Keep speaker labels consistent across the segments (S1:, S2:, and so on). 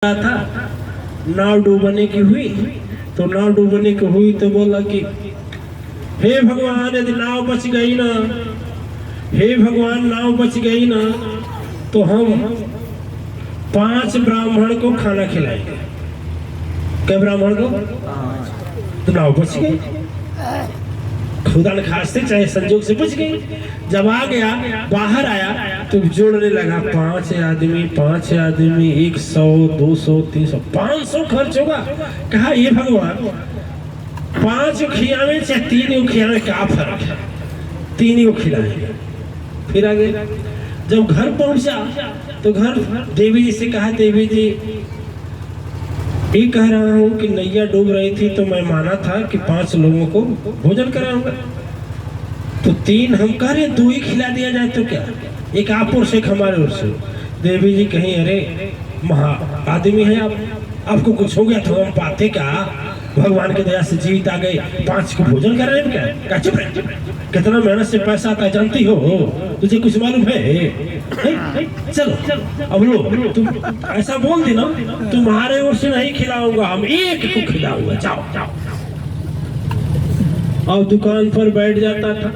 S1: था नाव डूबने की हुई तो नाव डूबने की हुई तो बोला कि हे भगवान यदि नाव बच गई ना, हे भगवान नाव बच गई ना तो हम 5 ब्राह्मण को खाना खिलाएंगे। क्या ब्राह्मण को? तो नाव बच गई, खुदा न खास्ते चाहे संजोग से बच गई। जब आ गया बाहर आया तो जोड़ने लगा 5 आदमी 100 200 300 500 खर्च होगा। कहा ये भगवान 5 खिलावे चाहे 3 खिलावे क्या फर्क है, 3 खिलाएंगे। फिर आगे जब घर पहुंचा तो घर देवी जी से कहा, देवी जी ये कह रहा हूँ कि नैया डूब रही थी तो मैं माना था कि 5 लोगों को भोजन कराऊंगा, तो 3 हम कह रहे 2 ही खिला दिया जाए तो क्या, एक आप और से एक हमारे ओर से। देवी जी कहीं अरे महा आदमी है आप, आपको कुछ हो गया तो हम पाते क्या, भगवान की दया से जीवित आ गए, 5 को भोजन कर रहे हैं क्या? चुप रहे, कितना मेहनत से पैसा आता है जानती हो, तुझे कुछ मालूम है? चलो अब लो, तुम ऐसा बोल दी ना तुम्हारे ओर से नहीं खिलाऊंगा, हम 1 को खिलाऊंगा, जाओ जाओ। और दुकान पर बैठ जाता था,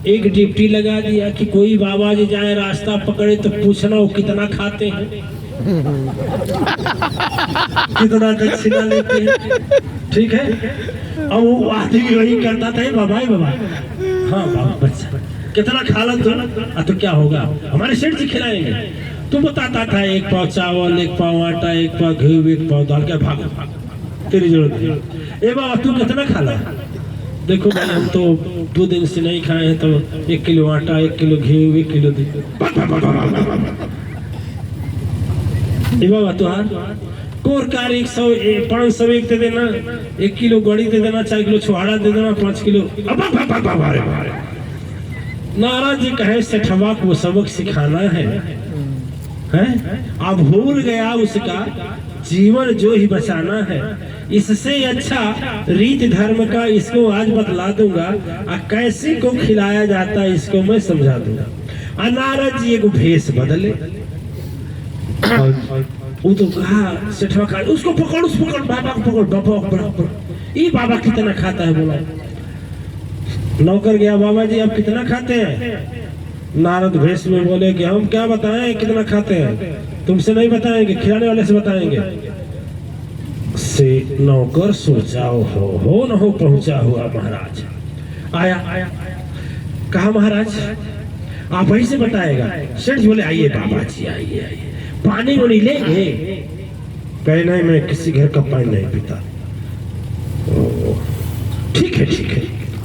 S1: एक ड्यूटी लगा दिया कि कोई बाबा जी जाए रास्ता पकड़े तो पूछना वो कितना खाते हैं, कितना दक्षिणा लेते हैं, ठीक है। अब वो आदमी वही करता था, बाबा हाँ बाबा बच्चा कितना खा लो तो क्या होगा, हमारे सेठ जी खिलाएंगे। तो बताता था 1 पाव चावल 1 पाव आटा 1 पाव घी 1 पाव दाल, क्या भागो तेरी जरूरत नहीं। ए बाबा तू कितना खा ला? देखो भाई हम तो 2 दिन से नहीं खाए हैं, तो 1 किलो आटा 1 किलो घी 1 किलो दी। बाबा तुहार कोरकार 100 500 एक दे देना, 1 किलो गड़ी दे देना, 4 किलो छुहाड़ा दे देना, 5 किलो। नाराज जी कहे सेठवा को सबक सिखाना है, अब भूल गया उसका जीवन जो ही बचाना है। इससे अच्छा रीत धर्म का इसको आज बतला दूंगा, कैसे को खिलाया जाता है इसको मैं समझा दूंगा। नारद जी एक भेष बदले, वो तो कहा सेठवा का उसको पकड़, बाबा को पकड़, बाबा ये बाबा कितना खाता है बोला। नौकर गया, बाबा जी आप कितना खाते हैं? नारद भेष में बोले कि हम क्या बताएं कितना खाते हैं, तुमसे नहीं बताएंगे, खिलाने वाले से बताएंगे। से नौकर सोचा हो न हो पहुंचा हुआ महाराज आया, कहा महाराज आप वहीं से बताएगा। सेठ बोले आइए बाबा जी आइए, पानी वो नहीं लेंगे? कहे नहीं मैं किसी घर का पानी नहीं पीता। ठीक है,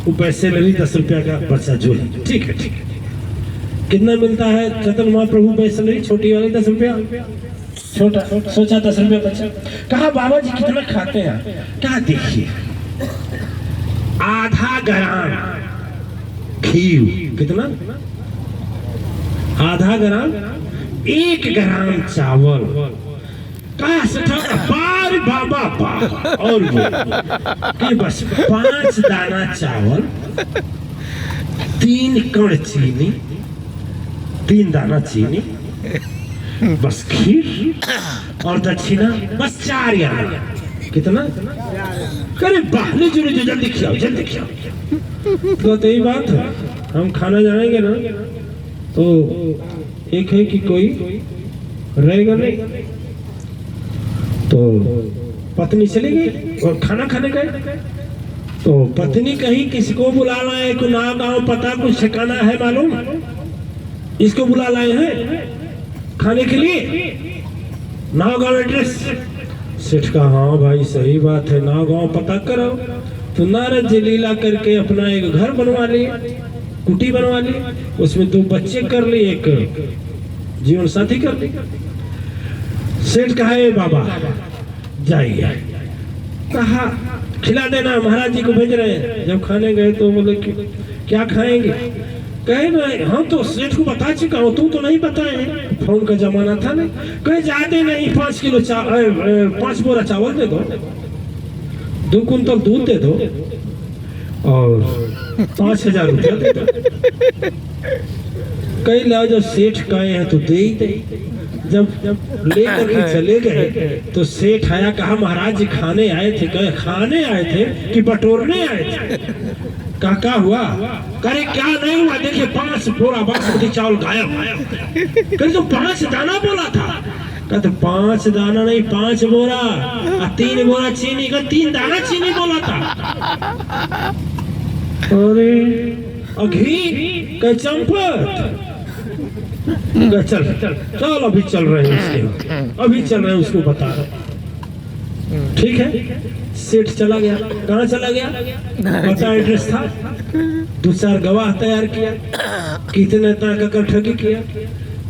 S1: वो पैसे ले ली 10 रुपया का बच्चा जो है, ठीक है। कितना मिलता है चतन महाप्रभु पैसे ले, छोटी वाली 10 रुपया, छोटा सोचा 10 रुपया बच्चा। कहा बाबा जी कितना खाते हैं? क्या देखिए आधा ग्राम घी, कितना? आधा ग्राम, 1 ग्राम चावल। बाबा और कि बस 5 दाना चावल, 3 कण चीनी, 3 दाना चीनी, बस खीर और दक्षिणा बस 4 यार। कितना? करे बाहर जो जल्दी खिलाओ। तो यही बात है, हम खाना जाएंगे ना तो एक है कि कोई रहेगा नहीं, तो पत्नी चली गई और खाना खाने गए तो पत्नी कहीं किसको बुला लाए है, को ना गाँव पता कुछ ठिकाना है मालूम, इसको बुला लाए हैं खाने के लिए, नाव गाँव एड्रेस। सेठ का हाँ भाई सही बात है, नाव गाँव पता करो। तो नारद जी लीला करके अपना एक घर बनवा लिए, कुटी बनवा ली, उसमें 2 बच्चे कर लिए, एक जीवन साथी कर ली। सेठ कहा बाबा जाइए, कहा खिला देना, महाराज जी को भेज रहे हैं। जब खाने गए तो बोले कि क्या खाएंगे? कहे ना हम तो सेठ को बता चुका हूँ, तू तो नहीं बताए, फोन का जमाना था नहीं। कहे ज्यादा नहीं 5 किलो 5 बोरा चावल दे दो, 2 कुंतल दूध दे दो और 5000 रुपया दे दो। कई लाओ जब सेठ कहे हैं तो दे ही दे, जब लेकर के चले गए तो सेठ आया, कहा महाराज जी खाने आए थे। कहे खाने आए थे कि बटोरने आए थे? क्या हुआ? करे क्या नहीं हुआ, देखिए 5 बोरा बासमती चावल गायब। करे तो 5 दाना बोला था। कहते 5 दाना नहीं 5 बोरा और 3 बोरा चीनी का 3 दाना चीनी बोला था। अरे घी का चंपत चल चल अभी चल रहे हैं उसके, अभी चल रहे हैं उसको बता रहे। ठीक है, सेठ चला गया। कहाँ चला गया पता एड्रेस था। 2-4 गवाह तैयार किया, कितने तक का ठगी किया।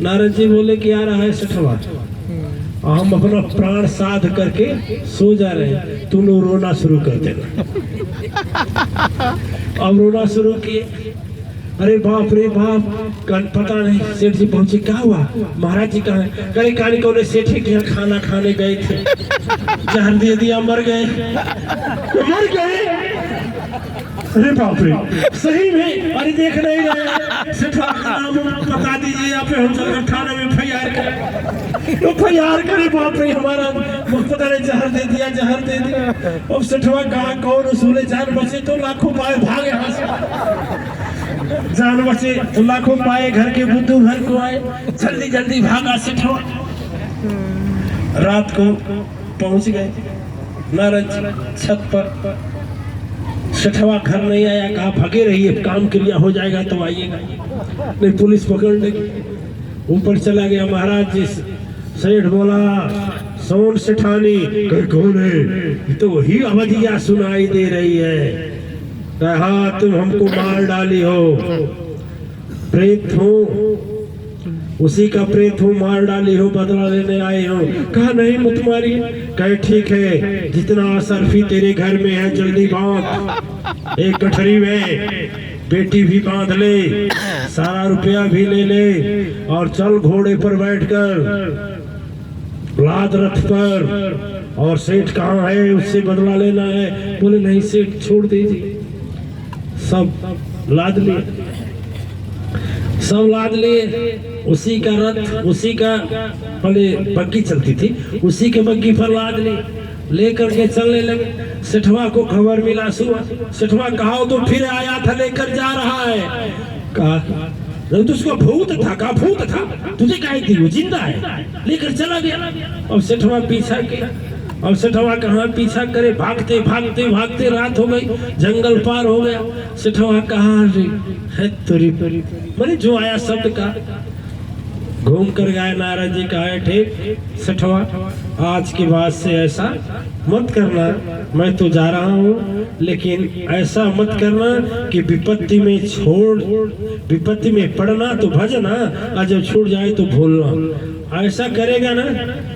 S1: नारद जी बोले कि आ रहा है सेठवा, हम अपना प्राण साध करके सो जा रहे हैं, तुम लोग रोना शुरू कर देना। अब रोना शुरू किए। अरे बाप रे बाप, पता नहीं। सेठ जी पहुंचे, क्या हुआ महाराज जी कहाँ है? करे कहानी को सेठ के यहाँ खाना खाने गए थे, जहर दे दिया, मर गए। मर गए? अरे बाप रे, सही में? अरे देख नहीं रहे? सेठ का नाम बता दीजिए या फिर हम सब थाने में FIR करे। बाप रे, हमारा पता नहीं जहर दे दिया, जहर दे दिया। अब सेठवा कहा कौन उसूले? जान बचे तो लाखों पाए, भाग यहाँ से। जान बचे तो लाखों पाए, घर के बुद्धू घर को आए, जल्दी जल्दी भागा सेठवा। रात को पहुंच गए नारद छत पर। सेठवा घर नहीं आया, कहा भागे रहिए, काम क्लियर हो जाएगा तो आइएगा, नहीं पुलिस पकड़ लेगी। ऊपर चला गया महाराज जी। सेठ बोला सोन सेठानी। कौन है? तो वही अवधिया सुनाई दे रही है। हाँ तुम हमको मार डाली हो, प्रेत हो, उसी का प्रेत हो, मार डाली हो, बदला लेने आए हो। कहा नहीं मुतमारी। कहे ठीक है, जितना असरफी तेरे घर में है जल्दी बांध, एक गठरी में बेटी भी बांध ले, सारा रुपया भी ले ले और चल घोड़े पर बैठकर लाद रथ पर। और सेठ कहाँ है? उससे बदला लेना है। बोले नहीं सेठ छोड़ दीजिए। सब लाद लिए, सब लाद लिए। उसी का रथ, उसी का पहले बग्गी चलती थी, उसी के बग्गी पर लाद ली, लेकर के चलने लगे। सेठवा को खबर मिला सुबह। सेठवा कहा तो फिर आया था, लेकर जा रहा है। कहा नहीं तो उसका भूत था। कहा भूत था? तुझे कहा थी वो जिंदा है, लेकर चला गया। अब सेठवा पीछा किया। अब सेठवा कहाँ पीछा करे, भागते भागते भागते रात हो गई, जंगल पार हो गया। सेठवा कहाँ है तुरी मैंने जो आया शब्द का घूम कर गए। नारद जी कहा ठीक सेठवा, आज के बाद से ऐसा मत करना, मैं तो जा रहा हूँ, लेकिन ऐसा मत करना कि विपत्ति में विपत्ति में पड़ना तो भजना, और जब छूट जाए तो भूलना। ऐसा करेगा ना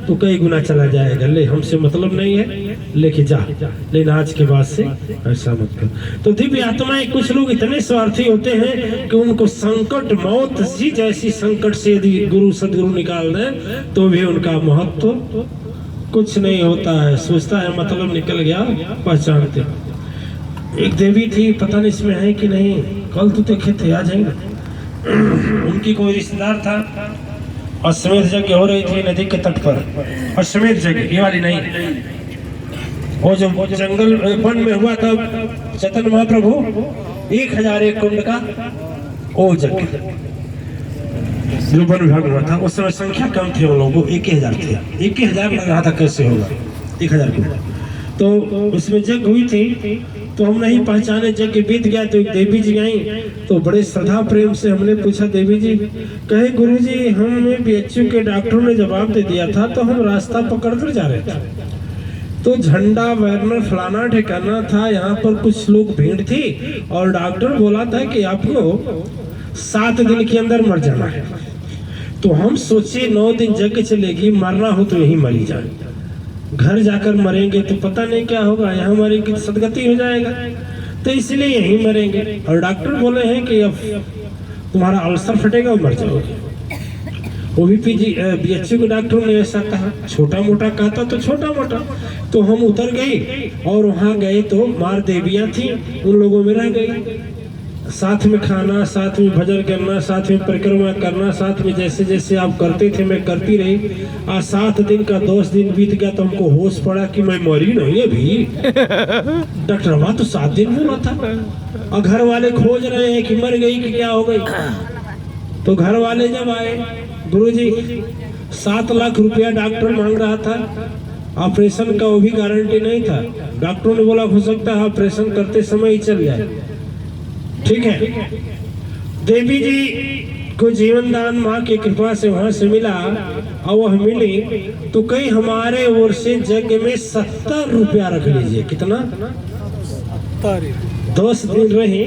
S1: तो कई गुना चला जाएगा। ले हमसे मतलब नहीं है, लेके जा, लेकिन आज के बाद से ऐसा मत कर। तो दिव्य आत्माएं, कुछ लोग इतने स्वार्थी होते हैं कि उनको संकट, मौत सी जैसी संकट से यदि गुरु सदगुरु निकाल दें तो भी उनका महत्व कुछ नहीं होता है। सोचता है मतलब निकल गया, पहचानते। एक देवी थी, पता नहीं इसमें है कि नहीं, कल तो देखे थे, आ जाएंगे। उनकी कोई रिश्तेदार था, अश्वमेध यज्ञ हो रही थी नदी के तट पर। अश्वमेध यज्ञ ये वाली नहीं, वो जो जंगल वन में हुआ था चैतन्य महाप्रभु 1001 कुंड का वो यज्ञ जो वन विभाग हुआ था। उस समय संख्या कम थी, उन लोगों को 1000 थे। 1000 लग रहा था कैसे होगा 1000 कुंड। तो उसमें यज्ञ हुई थी, तो हम नहीं पहचाने। यज्ञ बीत गया तो एक देवी जी आई, तो बड़े श्रद्धा प्रेम से हमने पूछा देवी जी, कहे गुरुजी हमें BHU के डॉक्टरों ने जवाब दे दिया था, तो हम रास्ता पकड़ कर जा रहे थे, तो झंडा बैनर फलाना ठिकाना था, यहाँ पर कुछ लोग भीड़ थी और डॉक्टर बोला था कि आपको 7 दिन के अंदर मर जाना है। तो हम सोचे 9 दिन यज्ञ चलेगी, मरना हो तो यही मरी जाए, घर जाकर मरेंगे तो पता नहीं क्या होगा, यहाँ मरेंगे सदगति हो जाएगा, तो इसलिए यहीं मरेंगे। और डॉक्टर बोले हैं कि अब तुम्हारा अल्सर फटेगा और मर जाओगे। वो भी BHU के डॉक्टरों ने ऐसा कहा, छोटा मोटा कहता तो छोटा मोटा। तो हम उतर गए और वहाँ गए तो मार देवियाँ थी, उन लोगों में रह गई। साथ में खाना, साथ में भजन करना, साथ में परिक्रमा करना, साथ में जैसे जैसे आप करते थे मैं करती रही। आज 7 दिन का 10 दिन बीत गया तो हमको होश पड़ा कि मैं मरी नहीं अभी। डॉक्टर वहाँ तो 7 दिन बोला था, और घर वाले खोज रहे हैं कि मर गई कि क्या हो गई। तो घर वाले जब आए, गुरुजी 7 लाख रुपया डॉक्टर मांग रहा था, ऑपरेशन का वो भी गारंटी नहीं था। डॉक्टरों ने बोला हो सकता है ऑपरेशन करते समय ही चल जाए। ठीक है, देवी जी को जीवन दान माँ की कृपा से वहां से मिला, और वह मिली तो कई हमारे ओर से यज्ञ में 70 रुपया रख लीजिए। कितना? 10 दिन रही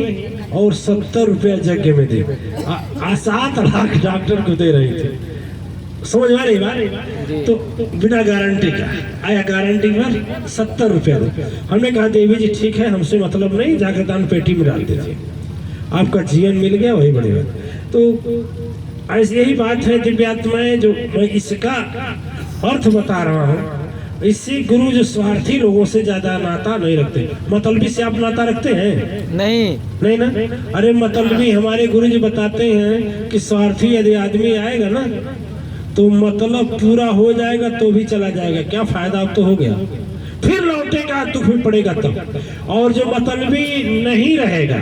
S1: और 70 रुपया यज्ञ में दे। 7 लाख डॉक्टर को दे रही थी। समझ में आ रही बात? तो बिना गारंटी का आया, गारंटी पर 70 रुपया दे। हमने कहा देवी जी ठीक है, हमसे मतलब नहीं, जाकर दान पेटी में डाल दीजिए, आपका जीवन मिल गया, वही बड़ी बात। तो ऐसी यही बात है दिव्यात्माएं, जो मैं इसका अर्थ बता रहा हूँ। इससे गुरु जो स्वार्थी लोगों से ज्यादा नाता नहीं रखते। मतलबी से आप नाता रखते हैं? नहीं ना। अरे मतलबी हमारे गुरु जी बताते हैं कि स्वार्थी यदि आदमी आएगा ना तो मतलब पूरा हो जाएगा तो भी चला जाएगा, क्या फायदा, अब तो हो गया, फिर लौटेगा दुख में पड़ेगा तब। और जो मतलबी नहीं रहेगा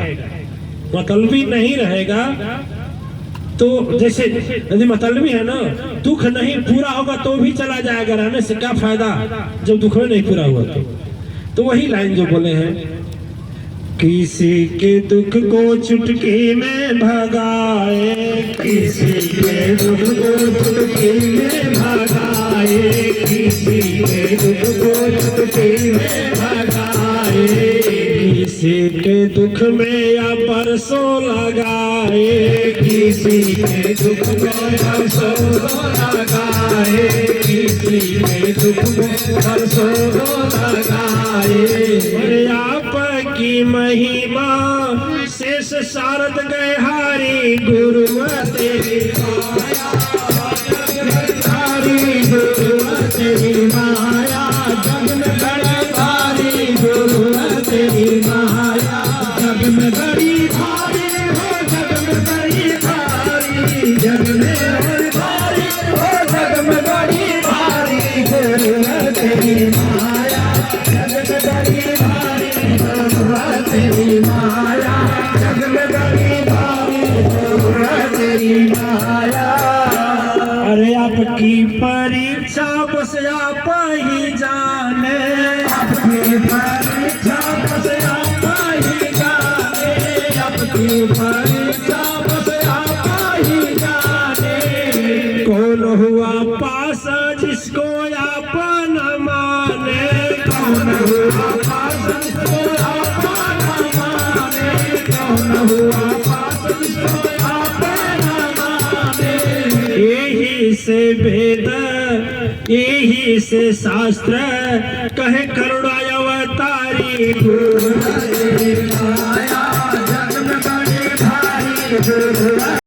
S1: तो जैसे यदि मतलबी है ना, दुख नहीं पूरा होगा तो भी चला जाएगा, रहने से क्या फायदा जब दुख में नहीं पूरा हुआ तो वही लाइन जो बोले हैं, किसी के दुख को चुटकी में भगाए, किसी के दुख को चुटकी में भगाए, किसी के दुख को चुटकी में भगाए, किसी के दुख में या परसों लगाए, किसी के दुख में परसों लगाए, किसी के दुख में परसों लगाए। की महिमा शेष शारद गए हारी, गुरु तेरी माया, हारी गुरु तेरी माया, जग में बड़े भारी, गुरु तेरी माया, जग में बड़ी भारी हो, जग में बड़ी भारी, जग में बड़ी भारी हो, जग में बड़ी भारी, गुरु तेरी माया, जग में बड़ी भारी, तेरी माया, जग में बड़ी भारी, तेरी माया। अरे आपकी परीक्षा बस आप ही जाने, आपकी परीक्षा बस आप ही जाने, आपकी परीक्षा बस आप ही जाने। कौन हुआ पास जिसको आप न माने, कौन हुआ पास जिसको यही से वेद, यही से शास्त्र कहे करुणा अवतारी,